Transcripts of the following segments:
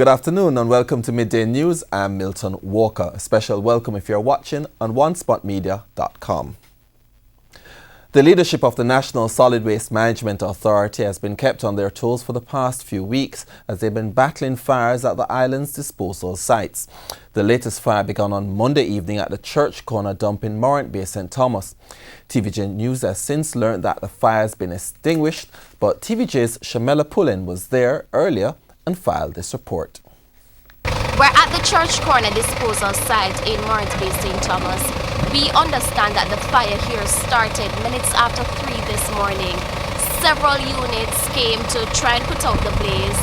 Good afternoon and welcome to Midday News. I'm Milton Walker. A special welcome if you're watching on onespotmedia.com. The leadership of the National Solid Waste Management Authority has been kept on their toes for the past few weeks as they've been battling fires at the island's disposal sites. The latest fire began on Monday evening at the Church Corner dump in Morant Bay, St.Thomas. TVJ News has since learned that the fire has been extinguished, but TVJ's Shamela Pullen was there earlier and filed this report. We're at the Church Corner disposal site in Morant Bay, St.Thomas. We understand that the fire here started minutes after 3 this morning. Several units came to try and put out the blaze.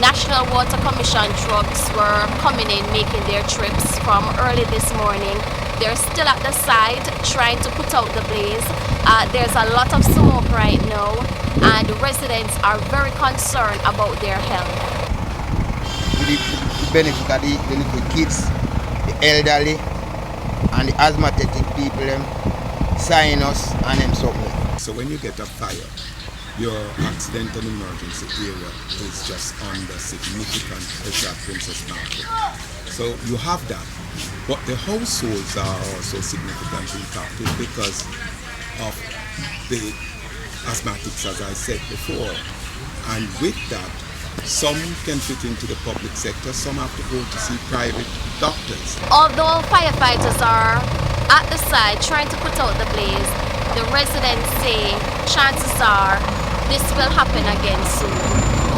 National Water Commission trucks were coming in, making their trips from early this morning. They're still at the site trying to put out the blaze. There's a lot of smoke right now, and residents are very concerned about their health. The benefit of the little kids, the elderly, and the asthmatic people, sinus, and them something. So when you get a fire, your accident and emergency area is just under significant pressure at Princess Market. So you have that. But the households are also significantly impacted because of the asthmatics, as I said before. And with that, some can fit into the public sector, some have to go to see private doctors. Although firefighters are at the site trying to put out the blaze, the residents say chances are this will happen again soon,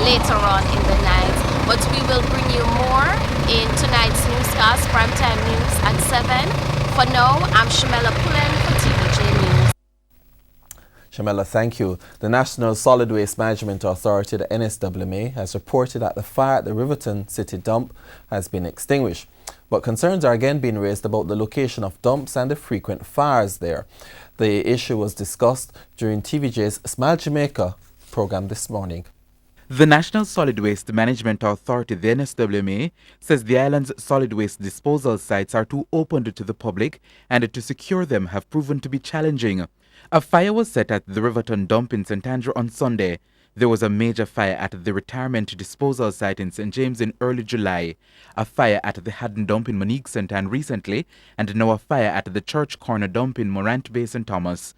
later on in the night. But we will bring you more in tonight's newscast, Primetime News at 7. For now, I'm Shamela Pullen for TVJ News. Shamela, thank you. The National Solid Waste Management Authority, the NSWMA, has reported that the fire at the Riverton City dump has been extinguished. But concerns are again being raised about the location of dumps and the frequent fires there. The issue was discussed during TVJ's Smile Jamaica program this morning. The National Solid Waste Management Authority, the NSWMA, says the island's solid waste disposal sites are too open to the public and to secure them have proven to be challenging. A fire was set at the Riverton dump in St. Andrew on Sunday. There was a major fire at the retirement disposal site in St. James in early July, a fire at the Haddon dump in Monique St. Anne recently, and now a fire at the Church Corner dump in Morant Bay, St. Thomas.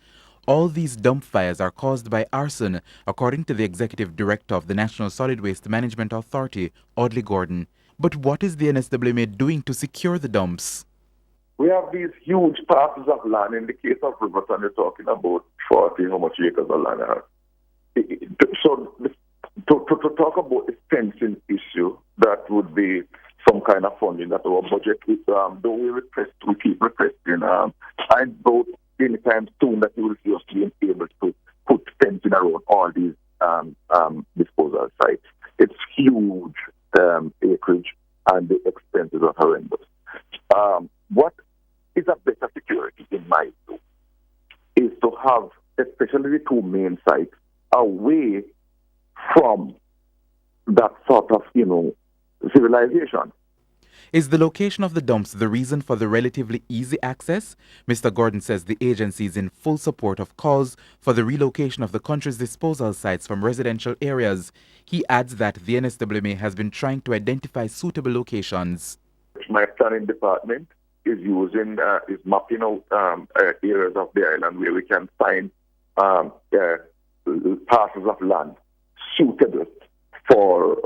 All these dump fires are caused by arson, according to the Executive Director of the National Solid Waste Management Authority, Audley Gordon. But what is the NSWMA doing to secure the dumps? We have these huge parcels of land. In the case of Riverton, you're talking about 40 how much acres of land. So to talk about the fencing issue, that would be some kind of funding that our budget is, though we keep requesting. I doubt anytime soon that you will see us being able to put fencing around all these disposal sites. It's huge acreage and the expenses are horrendous. What is a better security, in my view, is to have, especially the two main sites, away from that sort of, civilization. Is the location of the dumps the reason for the relatively easy access? Mr. Gordon says the agency is in full support of calls for the relocation of the country's disposal sites from residential areas. He adds that the NSWMA has been trying to identify suitable locations. My planning department is mapping out areas of the island where we can find parcels of land suitable for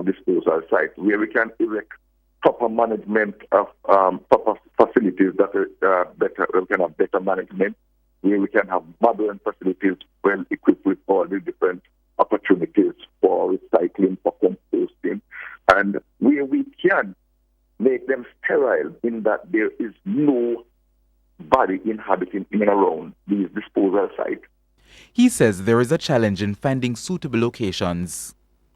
disposal sites, where we can erect proper management of proper facilities that we can have better management, where we can have modern facilities well equipped with all the different opportunities for recycling, for composting, and where we can make them sterile in that there is no body inhabiting in and around these disposal sites. He says there is a challenge in finding suitable locations.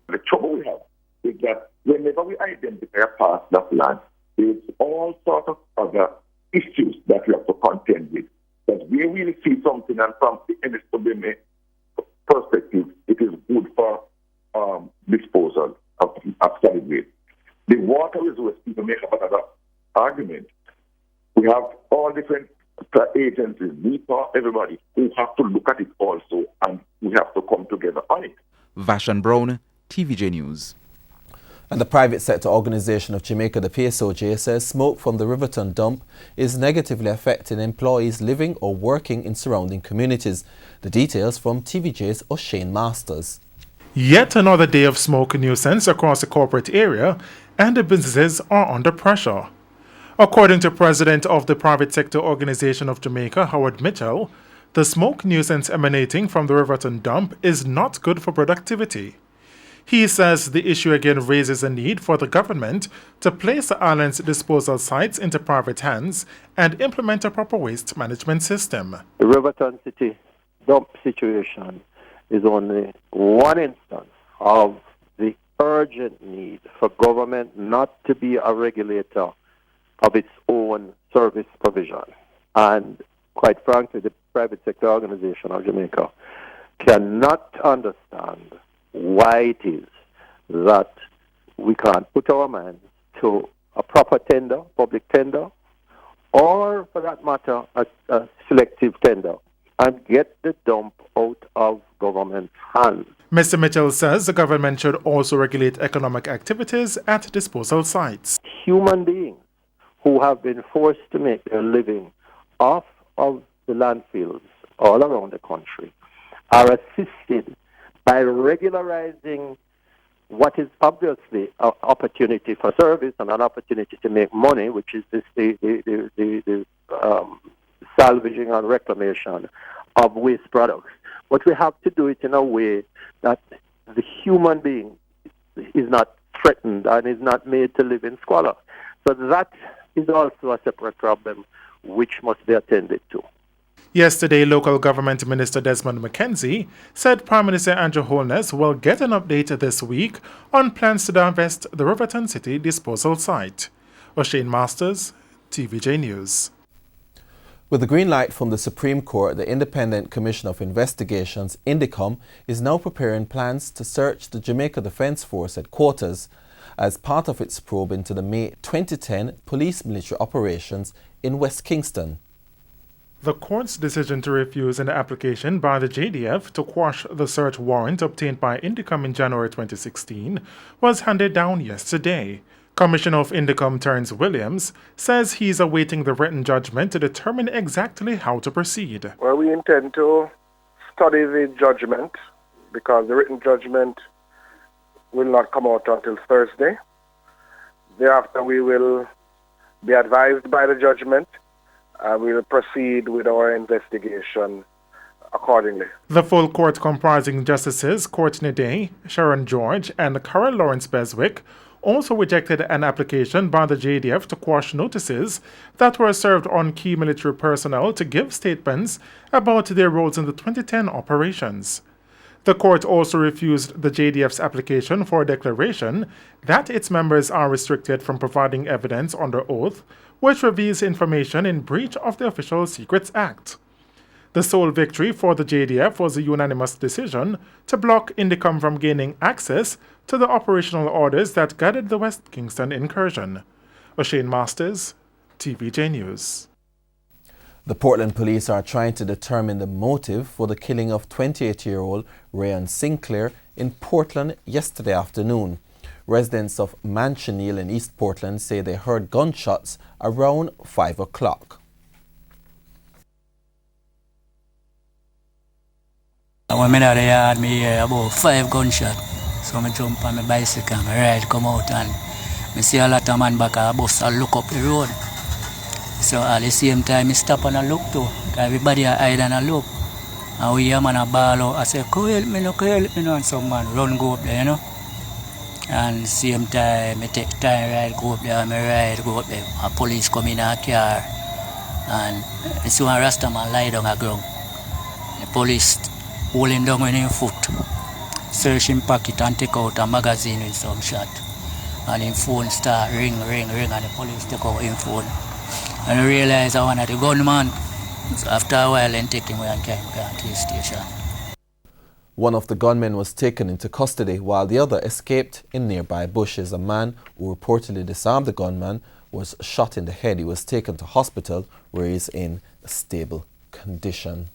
The trouble we have is that whenever we identify a parcel of land, there's all sorts of other issues that we have to contend with. But where we see something, and from the NSWMA perspective, it is good for disposal of solid waste. The water resource people make up another argument. We have all different agencies, NEPA, everybody, who have to look at it also, and we have to come together on it. Vashon Brown, TVJ News. And the private sector organisation of Jamaica, the PSOJ, says smoke from the Riverton dump is negatively affecting employees living or working in surrounding communities. The details from TVJ's O'Shane Masters. Yet another day of smoke nuisance across the corporate area, and the businesses are under pressure. According to President of the Private Sector Organisation of Jamaica, Howard Mitchell, the smoke nuisance emanating from the Riverton dump is not good for productivity. He says the issue again raises a need for the government to place the island's disposal sites into private hands and implement a proper waste management system. The Riverton City dump situation is only one instance of the urgent need for government not to be a regulator of its own service provision. And quite frankly, the Private Sector Organization of Jamaica cannot understand why it is that we can't put our minds to a proper tender, public tender, or for that matter, a selective tender, and get the dump out of government's hands. Mr. Mitchell says the government should also regulate economic activities at disposal sites. Human beings who have been forced to make their living off of the landfills all around the country are assisted by regularizing what is obviously an opportunity for service and an opportunity to make money, which is the salvaging and reclamation of waste products. But we have to do it in a way that the human being is not threatened and is not made to live in squalor. So that is also a separate problem which must be attended to. Yesterday, Local Government Minister Desmond McKenzie said Prime Minister Andrew Holness will get an update this week on plans to divest the Riverton City disposal site. O'Shane Masters, TVJ News. With the green light from the Supreme Court, the Independent Commission of Investigations, INDECOM, is now preparing plans to search the Jamaica Defence Force headquarters as part of its probe into the May 2010 police military operations in West Kingston. The court's decision to refuse an application by the JDF to quash the search warrant obtained by INDECOM in January 2016 was handed down yesterday. Commissioner of INDECOM Terence Williams says he's awaiting the written judgment to determine exactly how to proceed. Well, we intend to study the judgment because the written judgment will not come out until Thursday. Thereafter, we will be advised by the judgment. We will proceed with our investigation accordingly. The full court, comprising Justices Courtney Day, Sharon George, and Carol Lawrence Beswick, also rejected an application by the JDF to quash notices that were served on key military personnel to give statements about their roles in the 2010 operations. The court also refused the JDF's application for a declaration that its members are restricted from providing evidence under oath, which reveals information in breach of the Official Secrets Act. The sole victory for the JDF was a unanimous decision to block INDECOM from gaining access to the operational orders that guided the West Kingston incursion. O'Shane Masters, TVJ News. The Portland police are trying to determine the motive for the killing of 28-year-old Rayan Sinclair in Portland yesterday afternoon. Residents of Manchonil in East Portland say they heard gunshots around 5 o'clock. When I'm in the yard, I hear about 5 gunshots. So I jump on my bicycle and I ride come out and I see a lot of men back at the bus and look up the road. So at the same time I stop and I look too. Everybody hide and I look. And we hear man a ball out. I say, come help me, and some man run go up there, And same time I take time ride go up there and I ride go up there. A police come in a car and I see one Rasta man lie down on the ground. The police hold him down with his foot. Search him pocket and take out a magazine with some shot. And his phone start ring and the police take out his phone. And I realize I wanted the gunman. So after a while I take him away and carry him to the station. One of the gunmen was taken into custody while the other escaped in nearby bushes. A man who reportedly disarmed the gunman was shot in the head. He was taken to hospital where he is in a stable condition.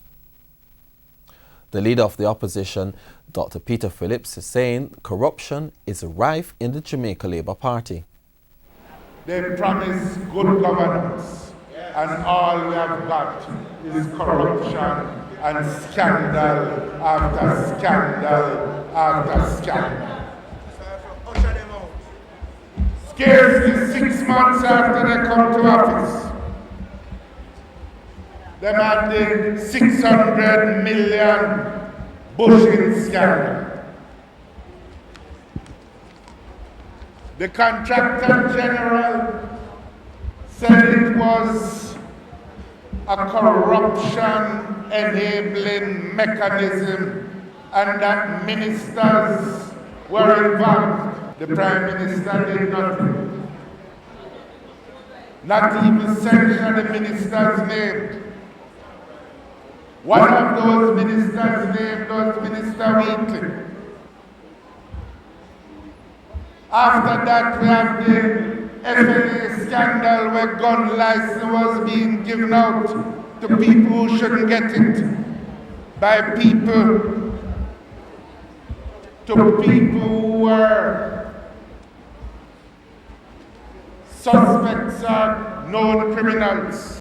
The leader of the opposition, Dr. Peter Phillips is saying corruption is rife in the Jamaica Labour Party. They promise good governance, and all we have got is corruption and scandal after scandal after scandal. Scarcely 6 months after they come to office, they had the 600 million bushing scandal. The contractor general said it was a corruption enabling mechanism and that ministers were involved. The Prime Minister did nothing. Not even mention the ministers named. One of those ministers named was Minister Wheatley. After that, we have the FLA scandal where gun license was being given out to people who shouldn't get it, by people, to people who were suspects or known criminals.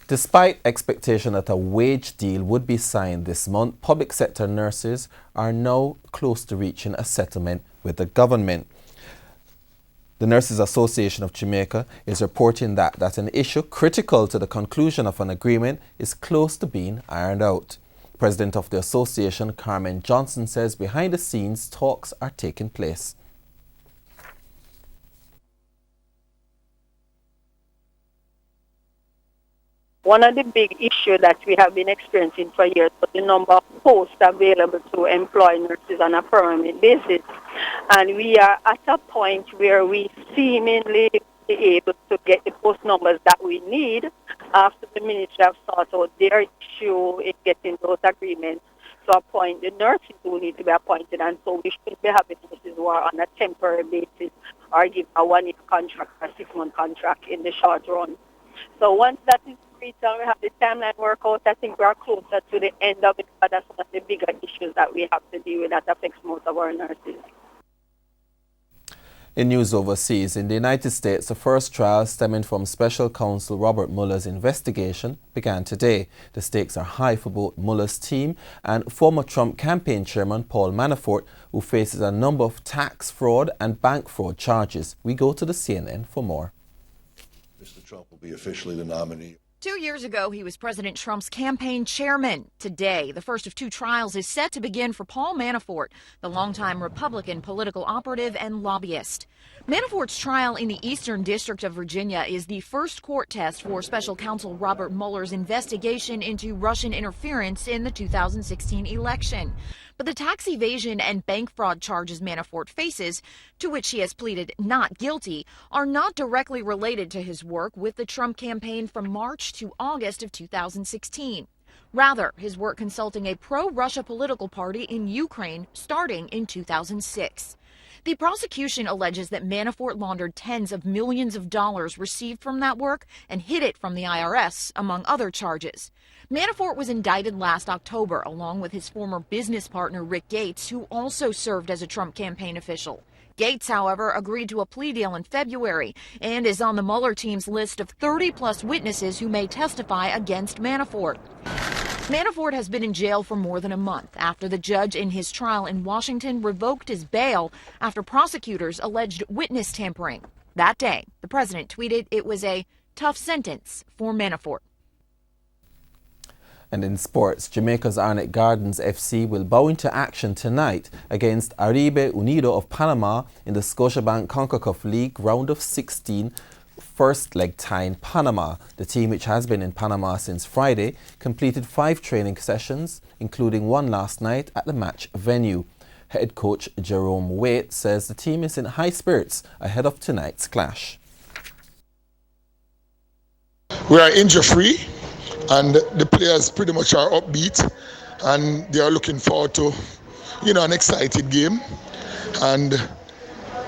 Despite expectation that a wage deal would be signed this month, public sector nurses are now close to reaching a settlement with the government. The Nurses Association of Jamaica is reporting that an issue critical to the conclusion of an agreement is close to being ironed out. President of the association, Carmen Johnson, says behind the scenes talks are taking place. One of the big issues that we have been experiencing for years is the number of posts available to employ nurses on a permanent basis. And we are at a point where we seemingly be able to get the post numbers that we need after the ministry have sorted out their issue in getting those agreements to appoint the nurses who need to be appointed. And so we should be having nurses who are on a temporary basis or give a 1-year contract or 6-month contract in the short run. So once that is and we have the timeline work out, I think we are closer to the end of it, but that's one of the bigger issues that we have to deal with that affects most of our nurses. In news overseas, in the United States, the first trial stemming from Special Counsel Robert Mueller's investigation began today. The stakes are high for both Mueller's team and former Trump campaign chairman Paul Manafort, who faces a number of tax fraud and bank fraud charges. We go to the CNN for more. Mr. Trump will be officially the nominee. 2 years ago, he was President Trump's campaign chairman. Today, the first of 2 trials is set to begin for Paul Manafort, the longtime Republican political operative and lobbyist. Manafort's trial in the Eastern District of Virginia is the first court test for Special Counsel Robert Mueller's investigation into Russian interference in the 2016 election. But the tax evasion and bank fraud charges Manafort faces, to which he has pleaded not guilty, are not directly related to his work with the Trump campaign from March to August of 2016. Rather, his work consulting a pro-Russia political party in Ukraine starting in 2006. The prosecution alleges that Manafort laundered tens of millions of dollars received from that work and hid it from the IRS, among other charges. Manafort was indicted last October, along with his former business partner Rick Gates, who also served as a Trump campaign official. Gates, however, agreed to a plea deal in February and is on the Mueller team's list of 30-plus witnesses who may testify against Manafort. Manafort has been in jail for more than a month after the judge in his trial in Washington revoked his bail after prosecutors alleged witness tampering. That day, the president tweeted it was a tough sentence for Manafort. And in sports, Jamaica's Arnett Gardens FC will bow into action tonight against Aribe Unido of Panama in the Scotiabank CONCACAF League round of 16 first leg tie in Panama. The team, which has been in Panama since Friday, completed 5 training sessions, including one last night at the match venue. Head coach Jerome Waite says the team is in high spirits ahead of tonight's clash. We are injury-free, and the players pretty much are upbeat, and they are looking forward to, an exciting game. And,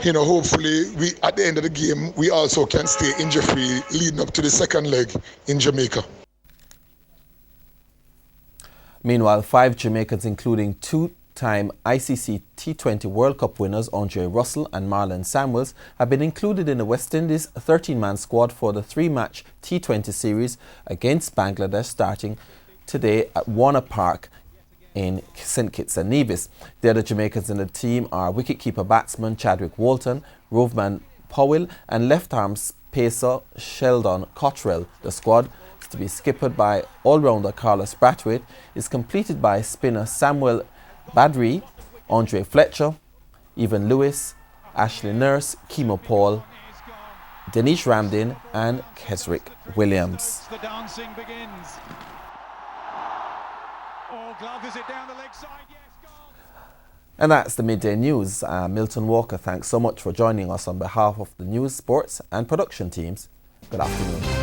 hopefully we, at the end of the game, we also can stay injury-free leading up to the second leg in Jamaica. Meanwhile, 5 Jamaicans, including two-time ICC T20 World Cup winners Andre Russell and Marlon Samuels, have been included in the West Indies 13-man squad for the 3-match T20 series against Bangladesh starting today at Warner Park in St. Kitts and Nevis. The other Jamaicans in the team are wicketkeeper batsman Chadwick Walton, Roveman Powell and left-arm pacer Sheldon Cottrell. The squad, to be skippered by all-rounder Carlos Brathwaite, is completed by spinner Samuel Badri, Andre Fletcher, Evan Lewis, Ashley Nurse, Kimo Paul, Denish Ramdin and Kesrick Williams. The dancing begins. Oh, Glove, is it down the leg side? Yes, gone. And that's the Midday News. Milton Walker, thanks so much for joining us on behalf of the news, sports and production teams. Good afternoon.